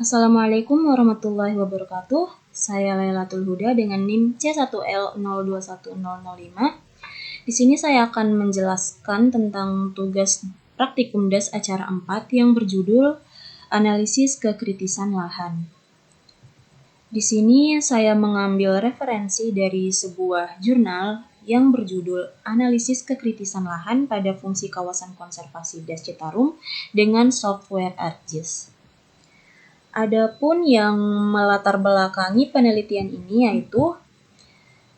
Assalamualaikum warahmatullahi wabarakatuh. Saya Lailatul Huda dengan NIM C1L021005. Di sini saya akan menjelaskan tentang tugas praktikum DAS acara 4 yang berjudul Analisis Kekritisan Lahan. Di sini saya mengambil referensi dari sebuah jurnal yang berjudul Analisis Kekritisan Lahan pada Fungsi Kawasan Konservasi DAS Citarum dengan software ArcGIS. Adapun yang melatar belakangi penelitian ini yaitu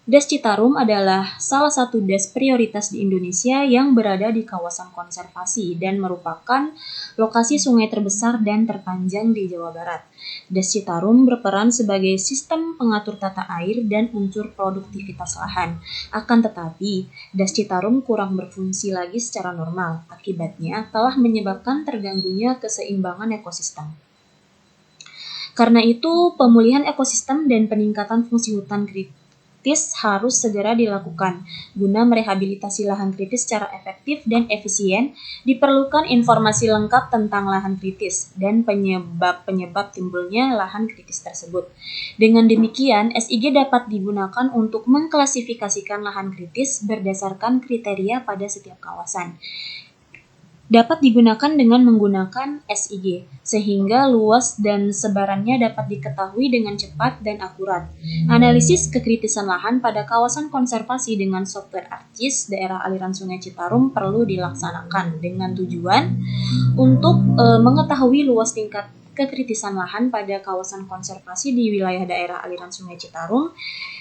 DAS Citarum adalah salah satu DAS prioritas di Indonesia yang berada di kawasan konservasi dan merupakan lokasi sungai terbesar dan terpanjang di Jawa Barat. DAS Citarum berperan sebagai sistem pengatur tata air dan unsur produktivitas lahan. Akan tetapi, DAS Citarum kurang berfungsi lagi secara normal. Akibatnya telah menyebabkan terganggunya keseimbangan ekosistem. Karena itu, pemulihan ekosistem dan peningkatan fungsi hutan kritis harus segera dilakukan. Guna merehabilitasi lahan kritis secara efektif dan efisien, diperlukan informasi lengkap tentang lahan kritis dan penyebab-penyebab timbulnya lahan kritis tersebut. Dengan demikian, SIG dapat digunakan untuk mengklasifikasikan lahan kritis berdasarkan kriteria pada setiap kawasan. Dapat digunakan dengan menggunakan SIG, sehingga luas dan sebarannya dapat diketahui dengan cepat dan akurat. Analisis kekritisan lahan pada kawasan konservasi dengan software ArcGIS daerah aliran Sungai Citarum perlu dilaksanakan dengan tujuan untuk mengetahui luas tingkat kekritisan lahan pada kawasan konservasi di wilayah daerah aliran Sungai Citarum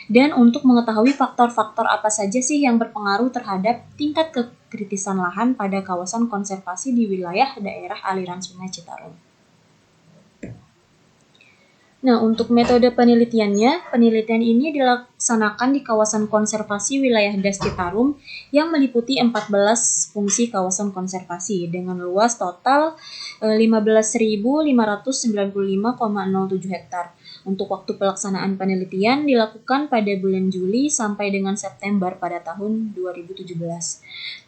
dan untuk mengetahui faktor-faktor apa saja sih yang berpengaruh terhadap tingkat kekritisan lahan pada kawasan konservasi di wilayah daerah aliran Sungai Citarum. Nah, untuk metode penelitiannya, penelitian ini dilaksanakan di kawasan konservasi wilayah DAS Citarum yang meliputi 14 fungsi kawasan konservasi dengan luas total 15.595,07 hektar. Untuk waktu pelaksanaan penelitian dilakukan pada bulan Juli sampai dengan September pada tahun 2017.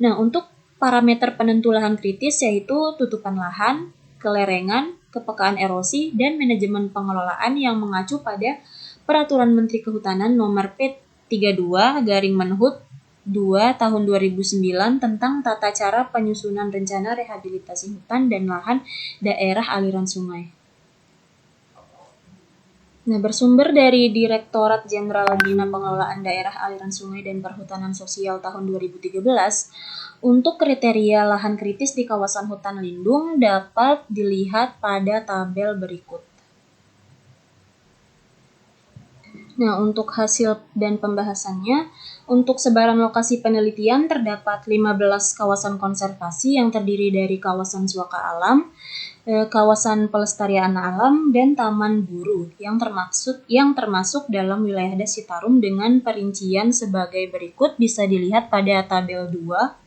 Nah, untuk parameter penentu lahan kritis yaitu tutupan lahan, kelerengan, kepekaan erosi, dan manajemen pengelolaan yang mengacu pada Peraturan Menteri Kehutanan Nomor P32/Menhut 2 Tahun 2009 tentang tata cara penyusunan rencana rehabilitasi hutan dan lahan daerah aliran sungai. Nah, bersumber dari Direktorat Jenderal Bina Pengelolaan Daerah Aliran Sungai dan Perhutanan Sosial tahun 2013, untuk kriteria lahan kritis di kawasan hutan lindung dapat dilihat pada tabel berikut. Nah, untuk hasil dan pembahasannya, untuk sebaran lokasi penelitian terdapat 15 kawasan konservasi yang terdiri dari kawasan suaka alam, kawasan pelestarian alam, dan taman buru yang termasuk dalam wilayah DAS Citarum dengan perincian sebagai berikut bisa dilihat pada tabel 2.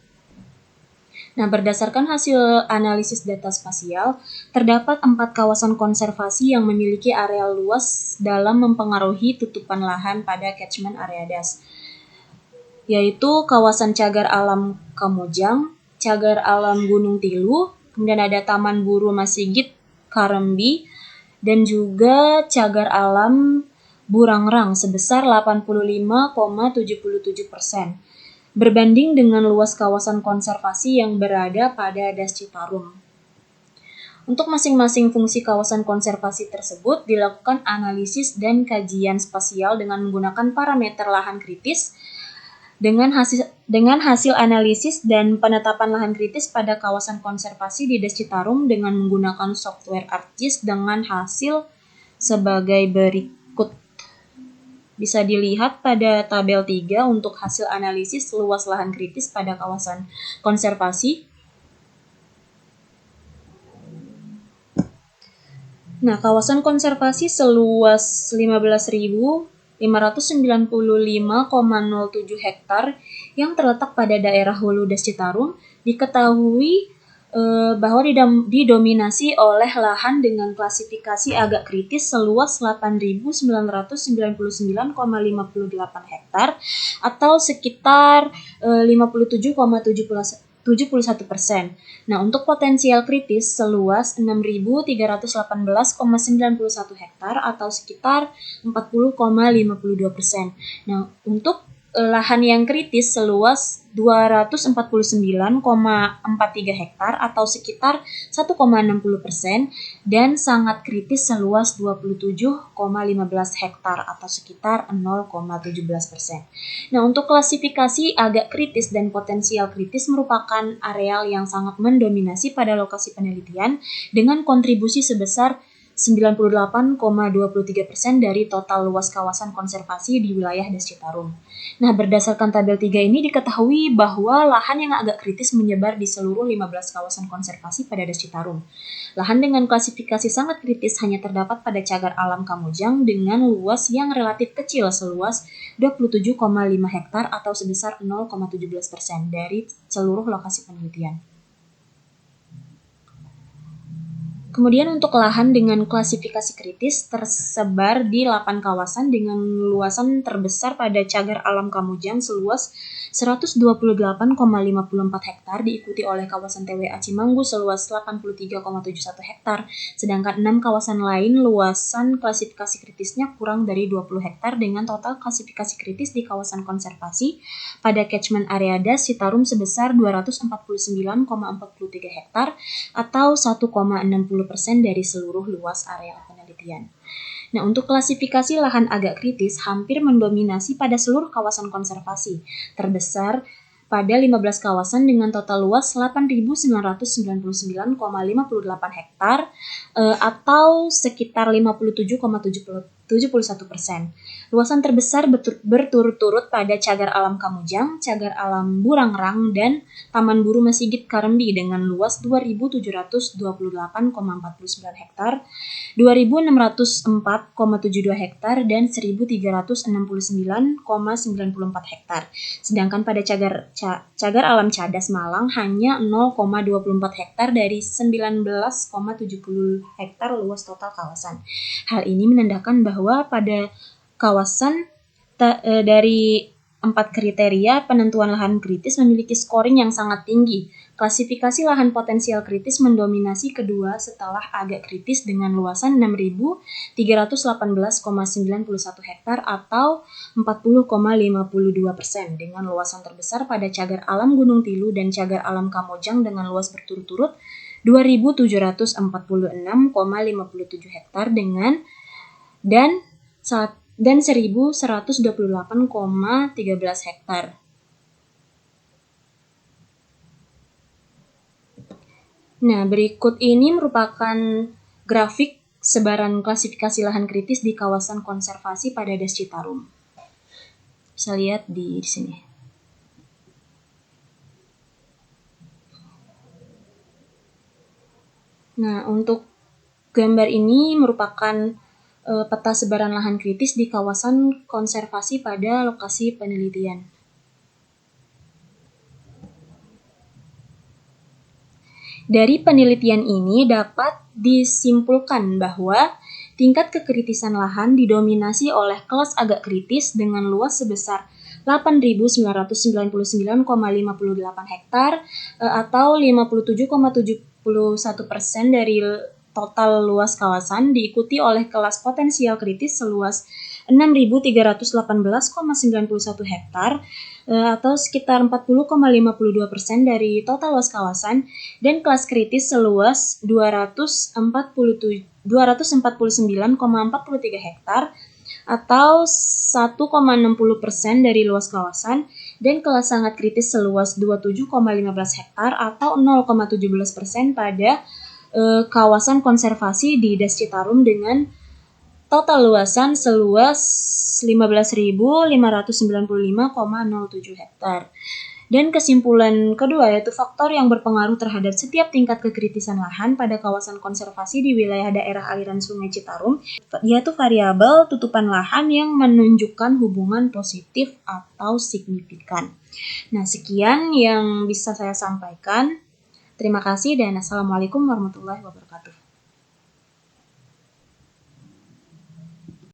Nah, berdasarkan hasil analisis data spasial, terdapat 4 kawasan konservasi yang memiliki areal luas dalam mempengaruhi tutupan lahan pada catchment area DAS, yaitu kawasan Cagar Alam Kamojang, Cagar Alam Gunung Tilu, kemudian ada Taman Buru Masigit Karembi, dan juga Cagar Alam Burangrang sebesar 85,77%. berbanding dengan luas kawasan konservasi yang berada pada DAS Citarum. Untuk masing-masing fungsi kawasan konservasi tersebut dilakukan analisis dan kajian spasial dengan menggunakan parameter lahan kritis. Dengan hasil analisis dan penetapan lahan kritis pada kawasan konservasi di DAS Citarum dengan menggunakan software ArcGIS dengan hasil sebagai berikut. Bisa dilihat pada tabel 3 untuk hasil analisis luas lahan kritis pada kawasan konservasi. Nah, kawasan konservasi seluas 15.595,07 hektar yang terletak pada daerah hulu DAS Citarum diketahui bahwa didominasi oleh lahan dengan klasifikasi agak kritis seluas 8.999,58 hektar atau sekitar 57,71% 71%. Nah, untuk potensial kritis seluas 6.318,91 hektar atau sekitar 40,52%. Nah, untuk lahan yang kritis seluas 249,43 hektar atau sekitar 1,60% dan sangat kritis seluas 27,15 hektar atau sekitar 0,17%. Nah, untuk klasifikasi agak kritis dan potensial kritis merupakan areal yang sangat mendominasi pada lokasi penelitian dengan kontribusi sebesar 98,23% dari total luas kawasan konservasi di wilayah Das Citarum. Nah, berdasarkan tabel 3 ini diketahui bahwa lahan yang agak kritis menyebar di seluruh 15 kawasan konservasi pada Das Citarum. Lahan dengan klasifikasi sangat kritis hanya terdapat pada Cagar Alam Kamojang dengan luas yang relatif kecil seluas 27,5 hektar atau sebesar 0,17% dari seluruh lokasi penelitian. Kemudian untuk lahan dengan klasifikasi kritis tersebar di 8 kawasan dengan luasan terbesar pada Cagar Alam Kamojang seluas 128,54 hektar diikuti oleh kawasan TWA Cimanggu seluas 83,71 hektar, sedangkan 6 kawasan lain luasan klasifikasi kritisnya kurang dari 20 hektar dengan total klasifikasi kritis di kawasan konservasi pada catchment area Das Citarum sebesar 249,43 hektar atau 1,60% dari seluruh luas area penelitian. Nah, untuk klasifikasi lahan agak kritis hampir mendominasi pada seluruh kawasan konservasi, terbesar pada 15 kawasan dengan total luas 8.999,58 hektar atau sekitar 57,71%. Luasan terbesar berturut-turut pada Cagar Alam Kamojang, Cagar Alam Burangrang, dan Taman Buru Masigit Karembi dengan luas 2.728,49 hektar, 2.604,72 hektar, dan 1.369,94 hektar. Sedangkan pada Cagar Alam Cadas Malang hanya 0,24 hektar dari 19,70 hektar luas total kawasan. Hal ini menandakan bahwa pada kawasan dari 4 kriteria penentuan lahan kritis memiliki scoring yang sangat tinggi. Klasifikasi lahan potensial kritis mendominasi kedua setelah agak kritis dengan luasan 6.318,91 hektar atau 40,52% dengan luasan terbesar pada Cagar Alam Gunung Tilu dan Cagar Alam Kamojang dengan luas berturut-turut 2.746,57 hektar dan 1.128,13 hektar. Nah, berikut ini merupakan grafik sebaran klasifikasi lahan kritis di kawasan konservasi pada Das Citarum. Bisa lihat di sini. Nah, untuk gambar ini merupakan peta sebaran lahan kritis di kawasan konservasi pada lokasi penelitian. Dari penelitian ini dapat disimpulkan bahwa tingkat kekritisan lahan didominasi oleh kelas agak kritis dengan luas sebesar 8.999,58 hektar atau 57,71% dari total luas kawasan, diikuti oleh kelas potensial kritis seluas 6.318,91 hektar atau sekitar 40,52% dari total luas kawasan, dan kelas kritis seluas 249,43 hektar atau 1,60% dari luas kawasan, dan kelas sangat kritis seluas 27,15 hektar atau 0,17% pada kawasan konservasi di Das Citarum dengan total luasan seluas 15.595,07 hektar. Dan kesimpulan kedua yaitu faktor yang berpengaruh terhadap setiap tingkat kekritisan lahan pada kawasan konservasi di wilayah daerah aliran Sungai Citarum yaitu variabel tutupan lahan yang menunjukkan hubungan positif atau signifikan. Nah, sekian yang bisa saya sampaikan. Terima kasih dan Assalamualaikum warahmatullahi wabarakatuh.